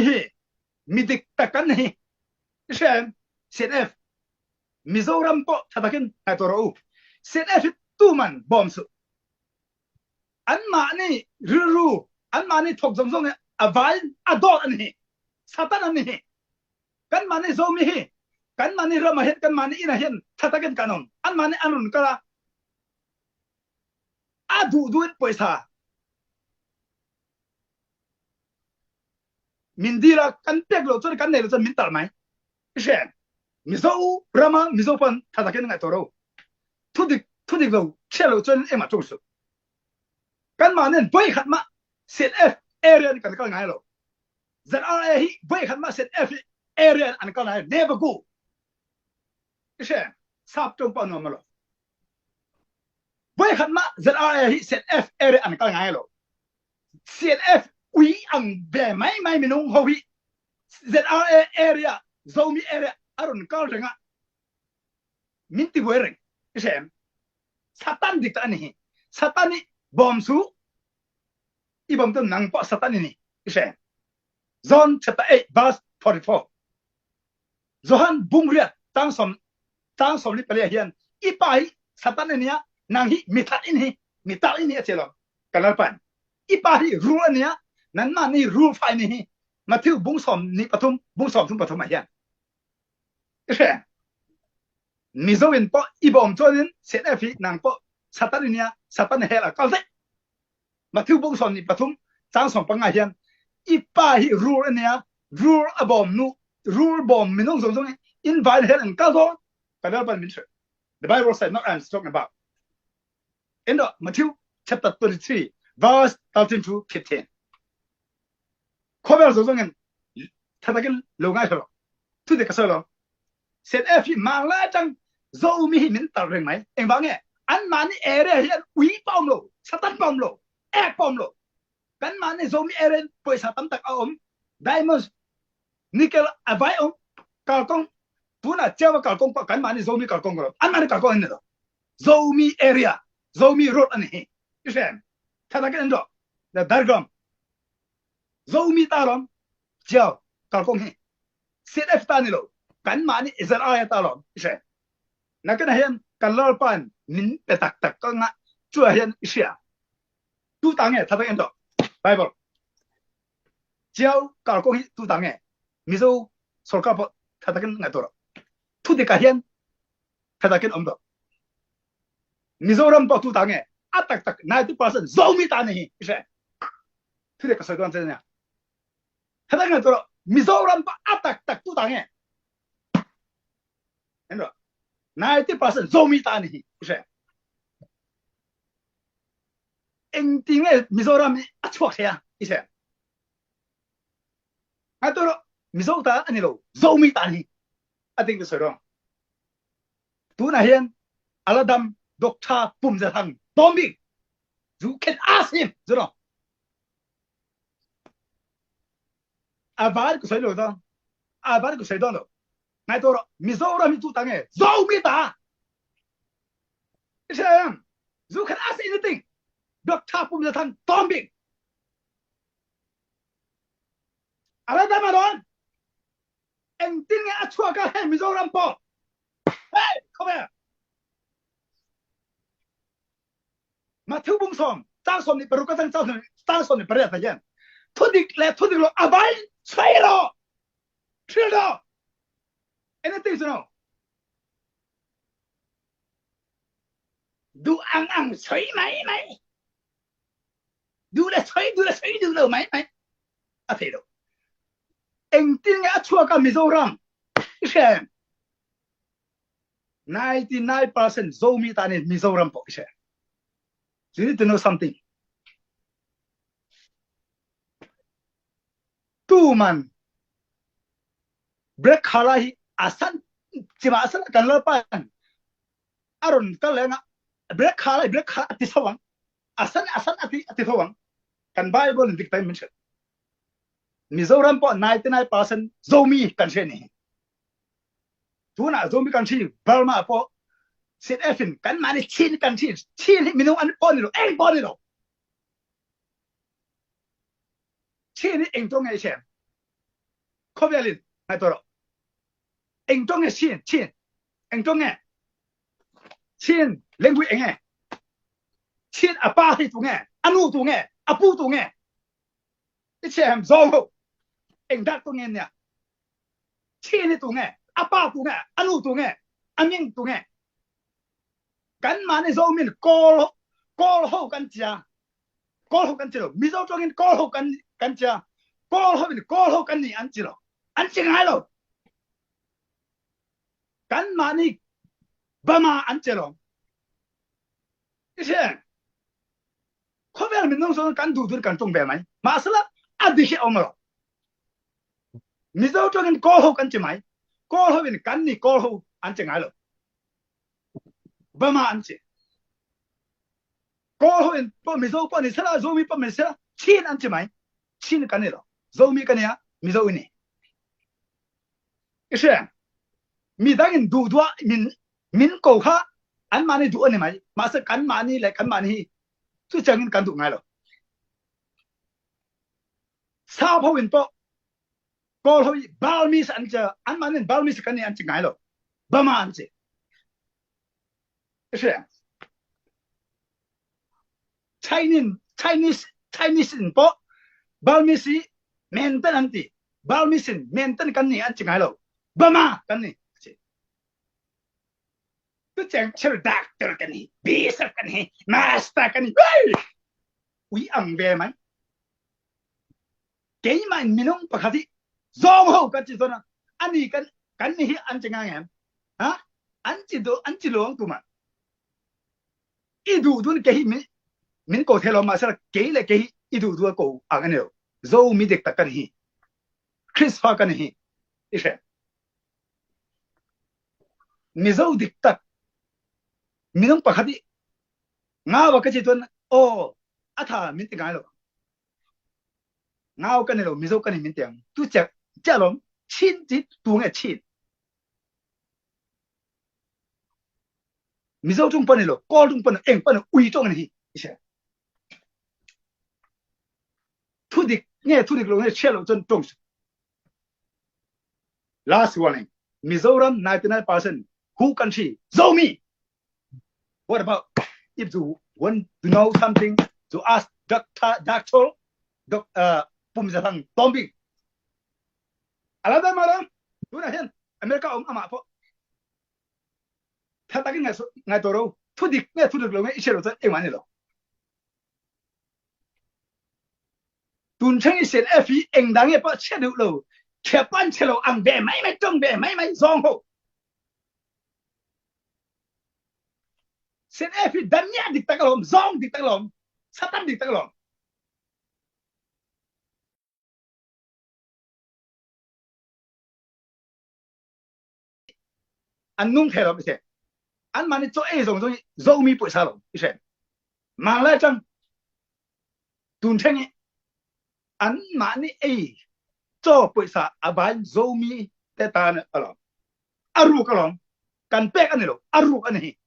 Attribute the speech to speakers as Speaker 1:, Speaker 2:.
Speaker 1: hi midik takan hi shen CNF Mizoram po thatakin atoro CNF tuman bombs an mani ruru an mani thok zong zong avai adol an hi satan an hi kan mani zomi hi kan mani rama het kan mani ina hen thatakin kanon an mani anun kala adu duit poisa mindira kan peklo chon kan nei chon min tar mai shen mizo rama mizo pan thatakin atoro thudik lo chelo chon ema chungsu kan manen boy khat ma CNF area kan kal ngai lo ZRA hi boy khat ma CNF area an kal ngai never go shen sap trong pa no ma lo boy khat ma ZRA hi CNF area an kal ngai lo CNF we ang be mai minung ho hi ZRA area zomi area aron kal renga minti boy shen satan dik ta ni satani bom su ibam tum nang pa satan ni ishe John chapter 8 verse 44 Johan bungria tang som li pale hian ipai satan ni nang hi mitat in hi achelo kanal pan ipai rule ni nan ma ni rule fai ni Matthew bung som ni pathum bung som thum pathum hian ishe mizoin po ibom chonin CNF nang po satan ni satan hela kalde Matthew bung som ni pathum tang som panga hian ipa hi rule ania rule abom nu rule bom minung zong zong invite hel and kazo kadal ban min the Bible said not I'm talking about in the Matthew chapter 23 verse 13 to 15 khober zong zong en thadakin lo ngai thalo tu de kasalo said if mang la chang zo mi min tar reng mai eng ba nge an mani area hian wi pom lo satan pom lo ek pom lo kan mani zomi eren poisa tam tak om diamonds nickel avai om kalkong tuna chewa kalkong pa kan mani zomi kalkong ro an mani kalkong ne do zomi area zomi road an hi isem thada kan do da dargam zomi tarom chewa kalkong hi CNF tanilo kan mani Israel talom isem nakan hian kalor pan min petak tak ka nga chua hian isia tu tange thada kan do Bible jiao kal ko hi tu dange mizo sorka po thadakin ngadoro tu de kahian thadakin omdo mizoram po tu dange atak tak 90% zomi ta nahi ise tu de kasai don tena thadakin ngadoro mizoram po atak tak tu dange endo 90% zomi ta nahi ise engtinge mizoram achwak ya ise atoro mizota anilo zomi tani ating the sorong tu na hian aladam dokta pumza thang bombing you can ask him zero avar ko selo do avar ko sedo no nai toro mizoram tu tange zomi ta ise you can ask anything Dokta pum datang bombing. Ala da maron. Engtingnya achua ka he mizoram po. Hey, come here. Matthew bung som, tang som ni peruka tang som ni peria tajan. Thudik lo abai swairo. Trildo. Anything to know. Du ang swai mai. Du le mai a thế đâu anh tin nghe chua cả Mizoram xem 99% zomi ta nên Mizoram po xem you need to know something tu man break halai asan cima asan kan lepan aron kalenga break halai ati sawang asan ati sawang kan Bible in dictate mention Mizoram po 99% zomi country ni tuna zomi country Burma po sit efin kan mani chin country chin minung an po nilo eng po nilo chin eng tong ai chem khó về liền ngay tôi rồi anh trong nghe chiên chiên anh trong nghe chiên lên quỷ anh nghe chiên à ba thì tụ nghe anh u tụ nghe à bu tụ nghe cái xe em gió hộ anh đã tụ nghe nè chiên thì tụ nghe à ba tụ nghe anh u tụ nghe anh nhanh tụ nghe cắn mà này gió mình call hộ cắn chia call hộ cắn chia rồi mi gió trong anh call hộ cắn chia call hộ cắn gì anh chia rồi anh chia ngay rồi cắn mà này ba mà anh chia rồi cái xe khó về mình nông dân cắn đủ được cắn trong bề máy mà sao là anh đi ông rồi mi gió trong anh call hộ cắn chia máy call hộ mình cắn này call hộ anh chia ngay rồi ba mà anh chia call hộ mình bao mi gió bao này sao là gió mi bao mình sao chiên anh chia máy chiên cắn này rồi gió mi cắn này à mi gió này cái xe mi đang đủ đua min cầu ha anh mà này đủ anh mày mà sao cắn mà này lại cắn mà này tôi chẳng cắn đủ ngay rồi sao phải mình to call hỏi bao mi anh chờ anh mà này bao mi cắn này anh chỉ ngay rồi ba mà anh chỉ cái xe Chinese in po bao mi si maintain anh ti bao mi sin maintain cắn này anh chỉ ngay rồi ba mà cắn này tôi chẳng chờ doctor cái này, bishop cái này, master cái này, uy ăn về mày, cái mà mình không phải gì, giống hậu cái gì đó na, anh ấy cái này anh chẳng nghe em, hả? Anh chỉ lo ông tụi mà, ít đủ cái mình có thể làm mà sao cái là cái ít đủ có ăn cái nào, giống mình được tất cái này, Chris Park cái này, ý sao? mình giống được tất mình không phải gì ngao cái gì đó ô à mình tiếng ai rồi ngao cái này rồi mình giống cái này mình tiếng tu chắc lắm chín chỉ tu nghe chín mình giống trong phần này rồi có trong phần em phần uy trong này ý thu được rồi nghe chết rồi chân trong last warning Mizoram 99% who can see Zomi. What about if you want to know something to ask doctor Pumzatang Tombing? Alada madam, do na hen America ama po. Tatagi ngay toro thu được lo ngay ichero tan engwan lo. Tun chang sen fi eng dang e pa che du lo. Che pan che lo ang be mai trong be mai zong ho. Sen fi danya dik takalom zong dik takalom satan dik takalom an nung thelo bise an mani cho e zong zong zo mi pu sa lo ise ma la chang tun cheng an mani e cho pu sa aban zo mi te ta na alo aru kalom kan pek an lo aru an hi